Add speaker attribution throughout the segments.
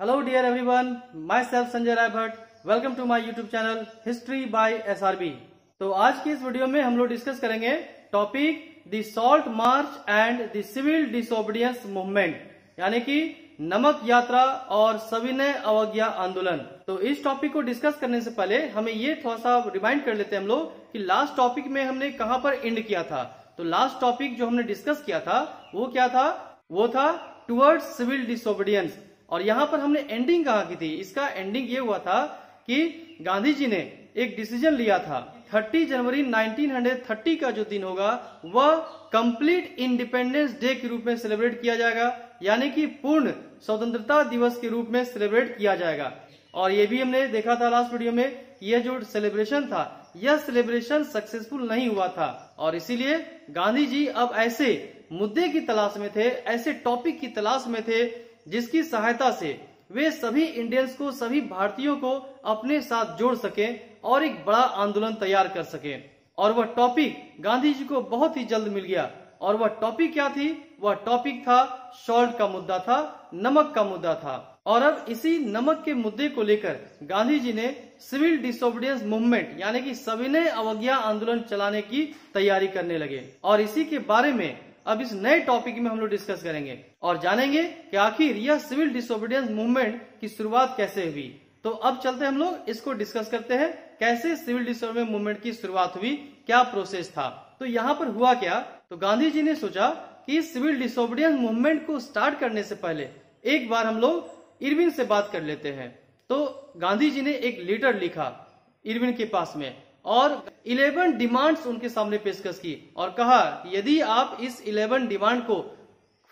Speaker 1: Hello dear everyone, myself Sanjay Rai Bhatt, welcome to my YouTube channel history by SRB. तो आज की इस वीडियो में हम लोग डिस्कस करेंगे topic the salt march and the civil disobedience movement, यानी कि नमक यात्रा और सविनय अवज्ञा आंदोलन। तो इस टॉपिक को डिस्कस करने से पहले हमें ये थोड़ा सा रिमाइंड कर लेते हैं हम लोग कि लास्ट टॉपिक में हमने कहां पर एंड किया था। तो लास्ट टॉपिक जो हमने डिस्कस किया था वो क्या था? वो था टुवर्ड्स सिविल डिसोबीडियंस। और यहां पर हमने एंडिंग कहा की थी, इसका एंडिंग ये हुआ था कि गांधी जी ने एक डिसीजन लिया था 30 जनवरी 1930 का जो दिन होगा वह कंप्लीट इंडिपेंडेंस डे के रूप में सेलिब्रेट किया जाएगा, यानी कि पूर्ण स्वतंत्रता दिवस के रूप में सेलिब्रेट किया जाएगा। और ये भी हमने देखा था लास्ट वीडियो में कि यह जो सेलिब्रेशन था यह सेलिब्रेशन सक्सेसफुल नहीं हुआ था, और इसीलिए गांधी जी अब ऐसे मुद्दे की तलाश में थे, ऐसे टॉपिक की तलाश में थे जिसकी सहायता से वे सभी इंडियंस को, सभी भारतीयों को अपने साथ जोड़ सके और एक बड़ा आंदोलन तैयार कर सके। और वह टॉपिक गांधी जी को बहुत ही जल्द मिल गया। और वह टॉपिक क्या थी? वह टॉपिक था सॉल्ट का मुद्दा था, नमक का मुद्दा था। और अब इसी नमक के मुद्दे को लेकर गांधी जी ने सिविल डिसोबीडियंस मूवमेंट यानी कि सविनय अवज्ञा आंदोलन चलाने की तैयारी करने लगे। और इसी के बारे में अब इस नए टॉपिक में हम लोग डिस्कस करेंगे और जानेंगे कि आखिर यह सिविल डिसोबीडियंस मूवमेंट की शुरुआत कैसे हुई। तो अब चलते हम लोग इसको डिस्कस करते हैं, कैसे सिविल डिसोबीडियंस मूवमेंट की शुरुआत हुई, क्या प्रोसेस था। तो यहाँ पर हुआ क्या? तो गांधी जी ने सोचा कि सिविल डिसोबीडियंस मूवमेंट को स्टार्ट करने से पहले एक बार हम लोग इरविन से बात कर लेते हैं। तो गांधी जी ने एक लेटर लिखा इरविन के पास में और 11 डिमांड्स उनके सामने पेशकश की और कहा यदि आप इस 11 डिमांड को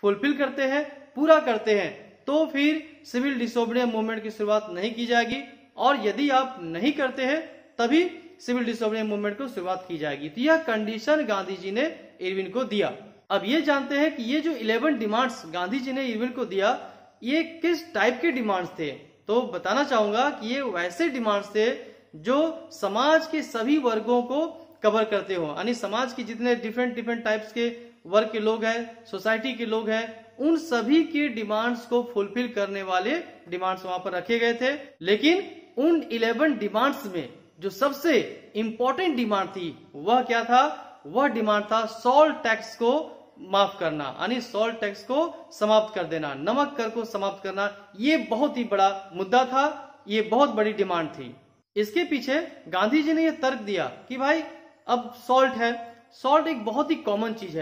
Speaker 1: फुलफिल करते हैं, पूरा करते हैं, तो फिर सिविल डिसोबीडियंस मूवमेंट की शुरुआत नहीं की जाएगी, और यदि आप नहीं करते हैं तभी सिविल डिसोबीडियंस मूवमेंट को शुरुआत की जाएगी। तो यह कंडीशन गांधी जी ने इरविन को दिया। अब ये जानते हैं कि ये जो 11 डिमांड्स गांधी जी ने इरविन को दिया ये किस टाइप के डिमांड्स थे। तो बताना चाहूंगा कि ये वैसे डिमांड्स थे जो समाज के सभी वर्गों को कवर करते हो, यानी समाज के जितने डिफरेंट टाइप्स के वर्ग के लोग हैं, सोसाइटी के लोग हैं, उन सभी की डिमांड्स को फुलफिल करने वाले डिमांड्स वहां पर रखे गए थे। लेकिन उन 11 डिमांड्स में जो सबसे इंपॉर्टेंट डिमांड थी वह क्या था? वह डिमांड था सॉल्ट टैक्स को माफ करना, यानी सॉल्ट टैक्स को समाप्त कर देना, नमक कर को समाप्त करना। ये बहुत ही बड़ा मुद्दा था, ये बहुत बड़ी डिमांड थी। इसके पीछे गांधी जी ने यह तर्क दिया कि भाई अब सॉल्ट है, सॉल्ट एक बहुत ही कॉमन चीज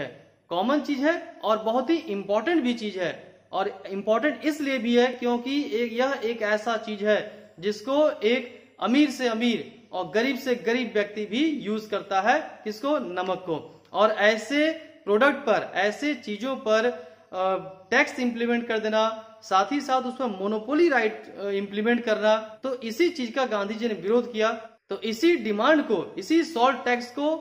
Speaker 1: है और बहुत ही इंपॉर्टेंट भी चीज है। और इंपॉर्टेंट इसलिए भी है क्योंकि यह एक ऐसा चीज है जिसको एक अमीर से अमीर और गरीब से गरीब व्यक्ति भी यूज करता है। किसको? नमक को। और ऐसे प्रोडक्ट पर, ऐसे चीजों पर टैक्स इंप्लीमेंट कर देना, साथ ही साथ उसमें मोनोपोली राइट इंप्लीमेंट करना, तो इसी चीज का गांधी जी ने विरोध किया। तो इसी डिमांड को, इसी सॉल्ट टैक्स को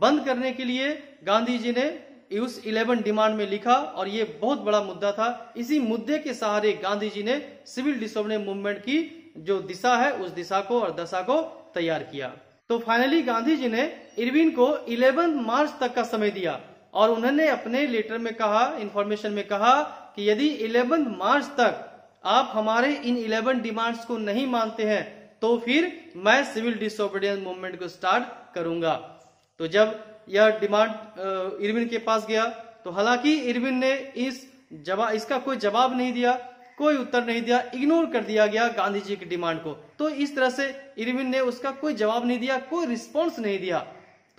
Speaker 1: बंद करने के लिए गांधी जी ने उस 11 डिमांड में लिखा और ये बहुत बड़ा मुद्दा था। इसी मुद्दे के सहारे गांधी जी ने सिविल डिसोबीडियंस मूवमेंट की जो दिशा है उस दिशा को और दशा को तैयार किया। तो फाइनली गांधी जी ने इरविन को 11 मार्च तक का समय दिया और उन्होंने अपने लेटर में कहा, इंफॉर्मेशन में कहा कि यदि 11 मार्च तक आप हमारे इन 11 डिमांड्स को नहीं मानते हैं तो फिर मैं सिविल डिसोबीडियंस मूवमेंट को स्टार्ट करूंगा। तो जब यह डिमांड इरविन के पास गया तो हालांकि इरविन ने इसका कोई जवाब नहीं दिया, कोई उत्तर नहीं दिया, इग्नोर कर दिया गया गांधी जी की डिमांड को। तो इस तरह से इरविन ने उसका कोई जवाब नहीं दिया, कोई रिस्पॉन्स नहीं दिया।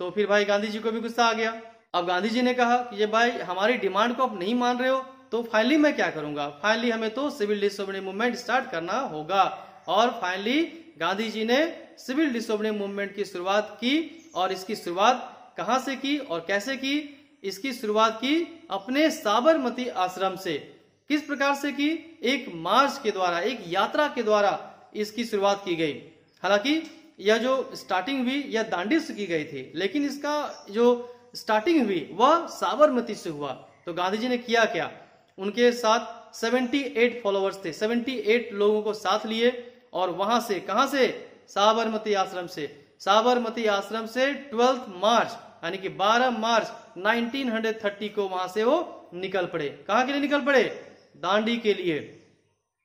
Speaker 1: तो फिर भाई गांधी जी को भी गुस्सा आ गया। अब गांधी जी ने कहा कि ये भाई हमारी डिमांड को आप नहीं मान रहे हो तो फाइनली मैं क्या करूंगा? फाइनली हमें तो सिविल डिसोबीडियंस मूवमेंट स्टार्ट करना होगा। और फाइनली गांधी जी ने सिविल डिसोबीडियंस मूवमेंट की शुरुआत की। और इसकी शुरुआत कहां से की और कैसे की? इसकी शुरुआत की अपने साबरमती आश्रम से। किस प्रकार से की? एक मार्च के द्वारा, एक यात्रा के द्वारा इसकी शुरुआत की गई। हालांकि यह जो स्टार्टिंग हुई यह दांडी से की गई थी, लेकिन इसका जो स्टार्टिंग हुई वह साबरमती से हुआ। तो गांधी जी ने किया क्या? उनके साथ 78 फॉलोअर्स थे, 78 लोगों को साथ लिए और वहां से, कहां से? साबरमती आश्रम से। साबरमती आश्रम से 12 मार्च यानी कि 12 मार्च 1930 को वहां से वो निकल पड़े। कहां के लिए निकल पड़े? दांडी के लिए।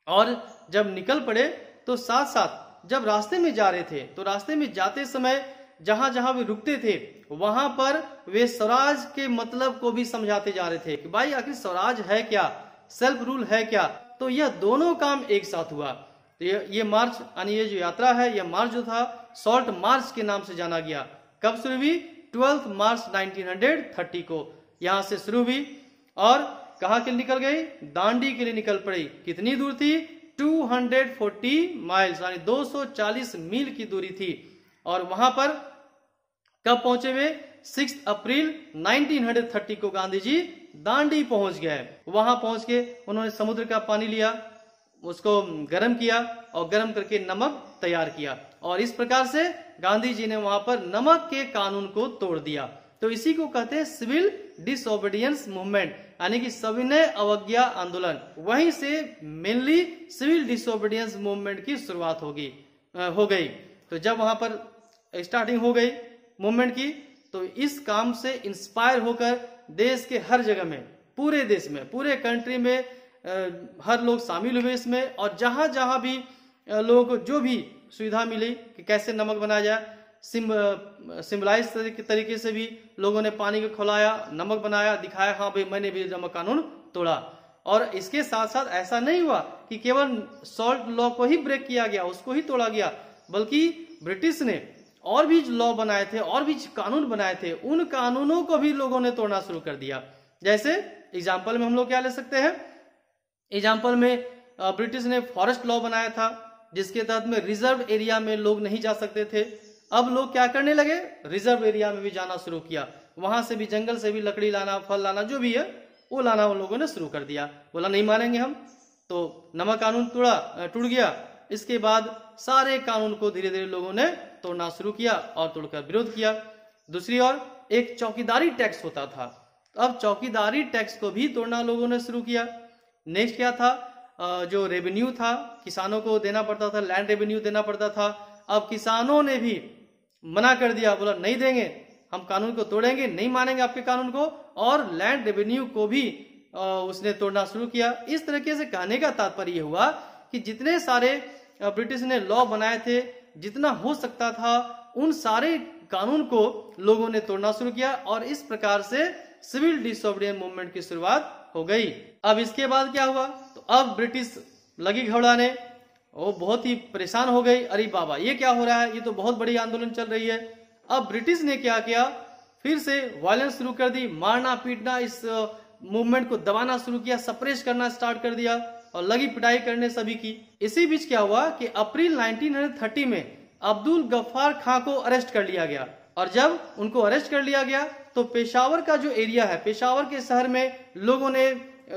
Speaker 1: और जब निकल पड़े तो साथ साथ जब रास्ते में जा रहे थे तो रास्ते में जाते समय जहां जहां वे रुकते थे वहां पर वे स्वराज के मतलब को भी समझाते जा रहे थे कि भाई आखिर स्वराज है क्या, सेल्फ रूल है क्या। तो यह दोनों काम एक साथ हुआ। तो ये मार्च यानी ये जो यात्रा है, यह मार्च जो था सॉल्ट मार्च के नाम से जाना गया। कब शुरू हुई? 12 मार्च 1930 को यहां से शुरू हुई और कहां के लिए निकल गई? दांडी के लिए निकल पड़ी। कितनी दूर थी? 240 माइल्स यानी 240 मील की दूरी थी। और वहां पर कब पहुंचे वे? 6 अप्रैल 1930 को गांधी जी दांडी पहुंच गए। वहां पहुंच के उन्होंने समुद्र का पानी लिया, उसको गर्म किया और गर्म करके नमक तैयार किया और इस प्रकार से गांधी जी ने वहां पर नमक के कानून को तोड़ दिया। तो इसी को कहते हैं सिविल डिसओबीडियंस मूवमेंट यानी कि सविनय अवज्ञा आंदोलन। वहीं से मेनली सिविल डिसओबीडियंस मूवमेंट की शुरुआत हो गई। तो जब वहां पर स्टार्टिंग हो गई मूवमेंट की तो इस काम से इंस्पायर होकर देश के हर जगह में, पूरे देश में, पूरे कंट्री में हर लोग शामिल हुए इसमें। और जहां जहां भी लोगों को जो भी सुविधा मिली कि कैसे नमक बनाया जाए, सिम्बलाइज तरीके से भी लोगों ने पानी को खौलाया, नमक बनाया, दिखाया हाँ भाई मैंने भी नमक कानून तोड़ा। और इसके साथ साथ ऐसा नहीं हुआ कि केवल सॉल्ट लॉ को ही ब्रेक किया गया, उसको ही तोड़ा गया, बल्कि ब्रिटिश ने और भी लॉ बनाए थे और भी कानून बनाए थे, उन कानूनों को भी लोगों ने तोड़ना शुरू कर दिया। जैसे एग्जाम्पल में हम लोग क्या ले सकते हैं? एग्जाम्पल में ब्रिटिश ने फॉरेस्ट लॉ बनाया था जिसके तहत में रिजर्व एरिया में लोग नहीं जा सकते थे। अब लोग क्या करने लगे? रिजर्व एरिया में भी जाना शुरू किया, वहां से भी जंगल से भी लकड़ी लाना, फल लाना, जो भी है वो लाना उन लोगों ने शुरू कर दिया। बोला नहीं मानेंगे हम, तो नमक कानून टूट गया। इसके बाद सारे कानून को धीरे धीरे लोगों ने तोड़ना शुरू किया और तोड़कर विरोध किया। दूसरी ओर एक चौकीदारी टैक्स होता था, अब चौकीदारी टैक्स को भी तोड़ना लोगों ने शुरू किया। नेक्स्ट क्या था? जो रेवेन्यू था किसानों को देना पड़ता था, लैंड रेवेन्यू देना पड़ता था। अब किसानों ने भी मना कर दिया, बोला नहीं देंगे, हम कानून को तोड़ेंगे, नहीं मानेंगे आपके कानून को, और लैंड रेवेन्यू को भी उसने तोड़ना शुरू किया। इस तरीके से कहने का तात्पर्य हुआ कि जितने सारे ब्रिटिश ने लॉ बनाए थे, जितना हो सकता था उन सारे कानून को लोगों ने तोड़ना शुरू किया और इस प्रकार से सिविल डिसओबीडियंस मूवमेंट की शुरुआत हो गई। अब इसके बाद क्या हुआ? तो अब ब्रिटिश लगी घबराने, वो बहुत ही परेशान हो गई। अरे बाबा ये क्या हो रहा है, ये तो बहुत बड़ी आंदोलन चल रही है। अब ब्रिटिश ने क्या किया? फिर से वायलेंस शुरू कर दी, मारना पीटना, इस मूवमेंट को दबाना शुरू किया, सप्रेस करना स्टार्ट कर दिया और लगी पिटाई करने सभी की। इसी बीच क्या हुआ कि अप्रैल 1930 में अब्दुल गफ्फार खां को अरेस्ट कर लिया गया और जब उनको अरेस्ट कर लिया गया तो पेशावर का जो एरिया है, पेशावर के शहर में लोगों ने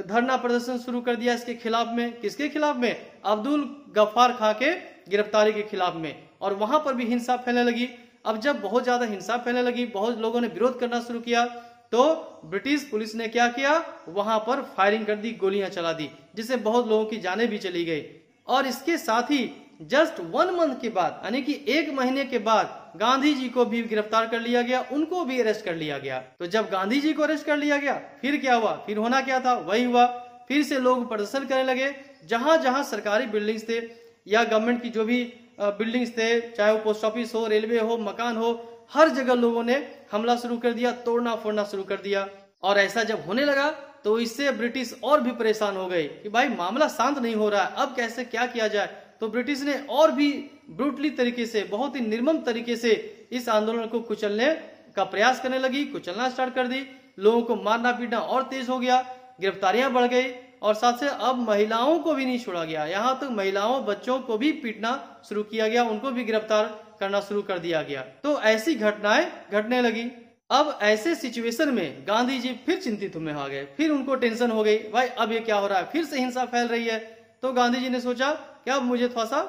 Speaker 1: धरना प्रदर्शन शुरू कर दिया इसके खिलाफ में। किसके खिलाफ में? अब्दुल गफ्फार खां के गिरफ्तारी के खिलाफ में। और वहां पर भी हिंसा फैलने लगी। अब जब बहुत ज्यादा हिंसा फैलने लगी, बहुत लोगों ने विरोध करना शुरू किया, तो ब्रिटिश पुलिस ने क्या किया? वहां पर फायरिंग कर दी, गोलियां चला दी, जिससे बहुत लोगों की जानें भी चली गई। और इसके साथ ही जस्ट 1 मंथ के बाद यानी कि 1 महीने के बाद गांधी जी को भी गिरफ्तार कर लिया गया, उनको भी अरेस्ट कर लिया गया। तो जब गांधी जी को अरेस्ट कर लिया गया फिर क्या हुआ? फिर होना क्या था वही हुआ। फिर से लोग प्रदर्शन करने लगे। जहां जहां सरकारी बिल्डिंग्स थे या गवर्नमेंट की जो भी बिल्डिंग्स थे, चाहे वो पोस्ट ऑफिस हो, रेलवे हो, मकान हो, हर जगह लोगों ने हमला शुरू कर दिया, तोड़ना फोड़ना शुरू कर दिया। और ऐसा जब होने लगा तो इससे ब्रिटिश और भी परेशान हो गए कि भाई मामला शांत नहीं हो रहा है, अब कैसे क्या किया जाए। तो ब्रिटिश ने और भी ब्रूटली तरीके से, बहुत ही निर्मम तरीके से इस आंदोलन को कुचलने का प्रयास करने लगी, कुचलना स्टार्ट कर दी। लोगों को मारना पीटना और तेज हो गया, गिरफ्तारियां बढ़ गई और साथ से अब महिलाओं को भी नहीं छोड़ा गया, यहां तक महिलाओं बच्चों को भी पीटना शुरू किया गया, उनको भी गिरफ्तार करना शुरू कर दिया गया। तो ऐसी घटनाएं घटने लगी। अब ऐसे सिचुएशन में गांधी जी फिर चिंतित में आ गए, फिर उनको टेंशन हो गई, भाई अब ये क्या हो रहा है, फिर से हिंसा फैल रही है। तो गांधी जी ने सोचा कि अब मुझे थोड़ा सा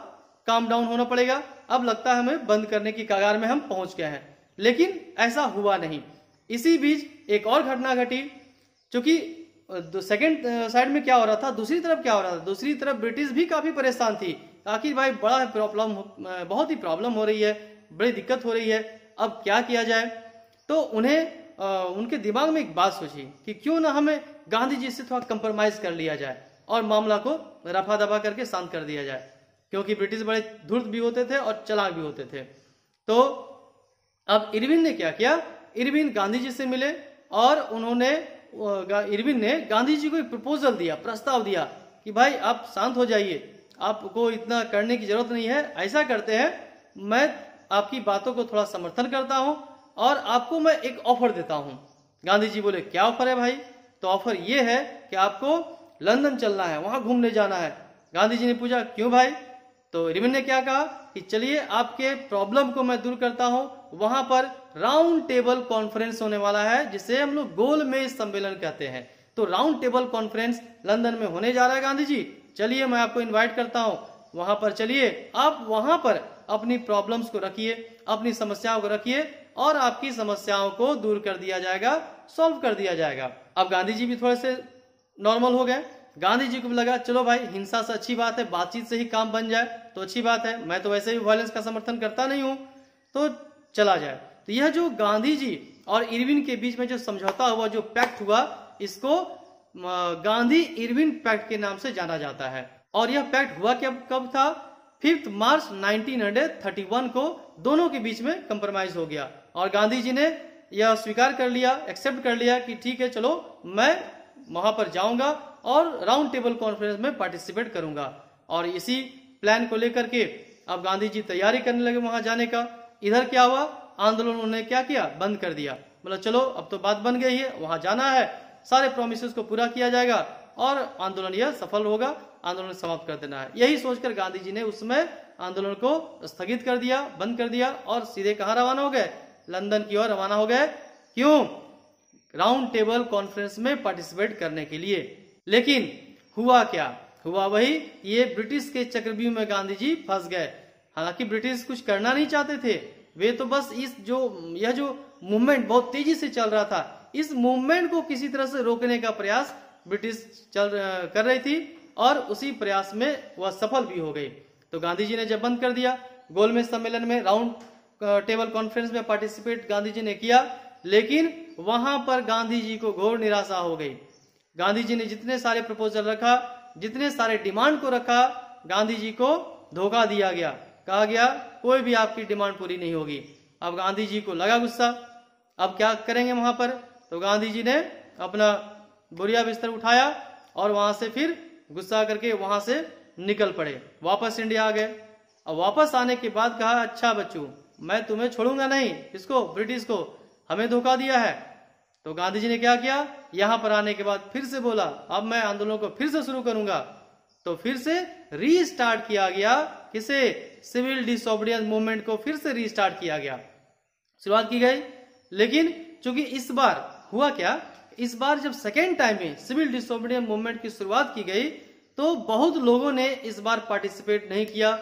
Speaker 1: काम डाउन होना पड़ेगा, अब लगता है हमें बंद करने की कगार में हम पहुंच गए हैं। लेकिन ऐसा हुआ नहीं। इसी बीच एक और घटना घटी, क्योंकि सेकेंड साइड में क्या हो रहा था, दूसरी तरफ क्या हो रहा था, दूसरी तरफ ब्रिटिश भी काफी परेशान थी। आखिर भाई बड़ा प्रॉब्लम, बहुत ही प्रॉब्लम हो रही है, बड़ी दिक्कत हो रही है, अब क्या किया जाए। तो उन्हें उनके दिमाग में एक बात सोची कि क्यों ना हमें गांधी जी से थोड़ा कंप्रोमाइज कर लिया जाए और मामला को रफा दफा करके शांत कर दिया जाए, क्योंकि ब्रिटिश बड़े धूर्त भी होते थे और चालाक भी होते थे। तो अब इरविन ने क्या किया, इरविन गांधी जी से मिले और इरविन ने गांधी जी को एक प्रपोजल दिया, प्रस्ताव दिया कि भाई आप शांत हो जाइए, आपको इतना करने की जरूरत नहीं है। ऐसा करते हैं, मैं आपकी बातों को थोड़ा समर्थन करता हूं और आपको मैं एक ऑफर देता हूं। गांधी जी बोले क्या ऑफर है भाई? तो ऑफर ये है कि आपको लंदन चलना है, वहां घूमने जाना है। गांधी जी ने पूछा क्यों भाई? तो इरविन ने क्या कहा कि चलिए आपके प्रॉब्लम को मैं दूर करता हूं, वहां पर राउंड टेबल कॉन्फ्रेंस होने वाला है, जिसे हम लोग गोलमेज सम्मेलन कहते हैं। तो राउंड टेबल कॉन्फ्रेंस लंदन में होने जा रहा है गांधी जी, चलिए मैं आपको इनवाइट करता हूं, वहां पर चलिए, आप वहां पर अपनी प्रॉब्लम्स को रखिए, अपनी समस्याओं को रखिए और आपकी समस्याओं को दूर कर दिया जाएगा, सॉल्व कर दिया जाएगा। अब गांधी जी भी थोड़े से नॉर्मल हो गए। गांधी जी को भी लगा चलो भाई हिंसा से अच्छी बात है, बातचीत से ही काम बन जाए तो अच्छी बात है, मैं तो वैसे भी वायलेंस का समर्थन करता नहीं हूं, तो चला जाए। तो यह जो गांधी जी और इरविन के बीच में जो समझौता हुआ, जो पैक्ट हुआ, इसको गांधी इरविन पैक्ट के नाम से जाना जाता है। और यह पैक्ट हुआ कब था? 5 मार्च 1931 को दोनों के बीच में कंप्रोमाइज हो गया और गांधी जी ने यह स्वीकार कर लिया, एक्सेप्ट कर लिया कि ठीक है चलो मैं वहां पर जाऊंगा और राउंड टेबल कॉन्फ्रेंस में पार्टिसिपेट करूंगा। और इसी प्लान को लेकर के अब गांधी जी तैयारी करने लगे वहां जाने का। इधर क्या हुआ, आंदोलन उन्होंने क्या किया, बंद कर दिया। मतलब चलो अब तो बात बन गई है, वहां जाना है, सारे प्रोमिसेस को पूरा किया जाएगा और आंदोलन यह सफल होगा, आंदोलन समाप्त कर देना है। यही सोचकर गांधी जी ने उसमें आंदोलन को स्थगित कर दिया, बंद कर दिया और सीधे कहां रवाना हो गए? लंदन की ओर रवाना हो गए। क्यों? राउंड टेबल कॉन्फ्रेंस में पार्टिसिपेट करने के लिए। लेकिन हुआ क्या? हुआ वही, ये ब्रिटिश के चक्रव्यूह में गांधी जी फंस गए। हालांकि ब्रिटिश कुछ करना नहीं चाहते थे, वे तो बस यह जो मूवमेंट बहुत तेजी से चल रहा था, इस मूवमेंट को किसी तरह से रोकने का प्रयास ब्रिटिश कर रही थी और उसी प्रयास में वह सफल भी हो गई। तो गांधी जी ने जब बंद कर दिया, गोलमेज सम्मेलन में राउंड टेबल कॉन्फ्रेंस में पार्टिसिपेट गांधी जी ने किया, लेकिन वहां पर गांधी जी को घोर निराशा हो गई। गांधी जी ने जितने सारे प्रपोजल रखा, जितने सारे डिमांड को रखा, गांधी जी को धोखा दिया गया। कहा गया कोई भी आपकी डिमांड पूरी नहीं होगी। अब गांधी जी को लगा गुस्सा, अब क्या करेंगे वहां पर? तो गांधी जी ने अपना बोरिया बिस्तर उठाया और वहां से फिर गुस्सा करके वहां से निकल पड़े, वापस इंडिया आ गए। अब वापस आने के बाद कहा अच्छा बच्चों, मैं तुम्हें छोड़ूंगा नहीं, इसको ब्रिटिश को, हमें धोखा दिया है। तो गांधी जी ने क्या किया, यहां पर आने के बाद फिर से बोला अब मैं आंदोलन को फिर से शुरू करूंगा। तो फिर से रीस्टार्ट किया गया, किसे? सिविल डिसोबीडियंस मूवमेंट को फिर से रीस्टार्ट किया गया, शुरुआत की गई। लेकिन चूंकि इस बार हुआ क्या, इस बार जब सेकेंड टाइम में सिविल डिसोबीडियंस मूवमेंट की शुरुआत की गई तो बहुत लोगों ने इस बार पार्टिसिपेट नहीं किया।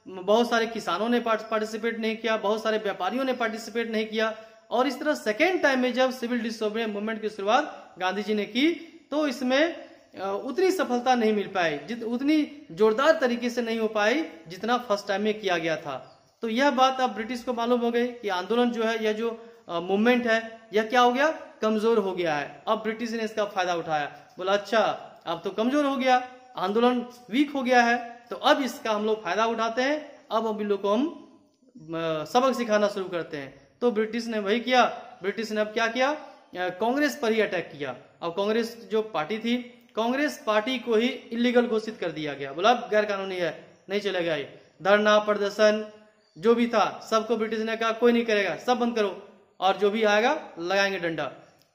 Speaker 1: बहुत सारे किसानों ने पार्टिसिपेट नहीं किया, बहुत सारे व्यापारियों ने पार्टिसिपेट नहीं किया। और इस तरह सेकेंड टाइम में जब सिविल डिसोबीडियंस मूवमेंट की शुरुआत गांधी जी ने की तो इसमें उतनी सफलता नहीं मिल पाई, उतनी जोरदार तरीके से नहीं हो पाई जितना फर्स्ट टाइम में किया गया था। तो यह बात अब ब्रिटिश को मालूम हो गई कि आंदोलन जो है, यह जो मूवमेंट है, यह क्या हो गया, कमजोर हो गया है। अब ब्रिटिश ने इसका फायदा उठाया, बोला अच्छा अब तो कमजोर हो गया, आंदोलन वीक हो गया है, तो अब इसका हम लोग फायदा उठाते हैं, अब इन लोग को हम सबक सिखाना शुरू करते हैं। तो ब्रिटिश ने वही किया। ब्रिटिश ने अब क्या किया, कांग्रेस पर ही अटैक किया। अब कांग्रेस जो पार्टी थी, कांग्रेस पार्टी को ही इलीगल घोषित कर दिया गया, बोला गैर कानूनी है, नहीं चलेगा। ये धरना प्रदर्शन जो भी था सबको ब्रिटिश ने कहा कोई नहीं करेगा, सब बंद करो और जो भी आएगा लगाएंगे डंडा।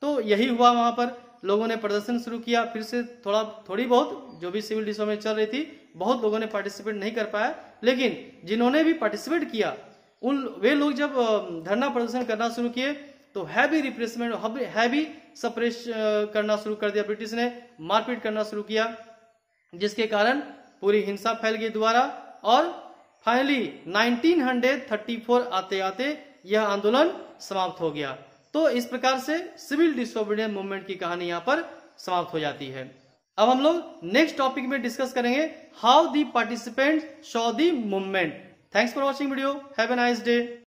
Speaker 1: तो यही हुआ, वहां पर लोगों ने प्रदर्शन शुरू किया। फिर से थोड़ी बहुत जो भी सिविल डिसोबीडियंस चल रही थी, बहुत लोगों ने पार्टिसिपेट नहीं कर पाया, लेकिन जिन्होंने भी पार्टिसिपेट किया वे लोग जब धरना प्रदर्शन करना शुरू किए तो हैवी रिप्रेसमेंट, हैवी सप्रेस करना शुरू कर दिया ब्रिटिश ने, मारपीट करना शुरू किया, जिसके कारण पूरी हिंसा फैल गई दोबारा। और फाइनली 1934 आते आते यह आंदोलन समाप्त हो गया। तो इस प्रकार से सिविल डिसोबीडियंस मूवमेंट की कहानी यहाँ पर समाप्त हो जाती है। अब हम लोग नेक्स्ट टॉपिक में डिस्कस करेंगे how the participants saw the movement. Thanks for watching video, have a nice day.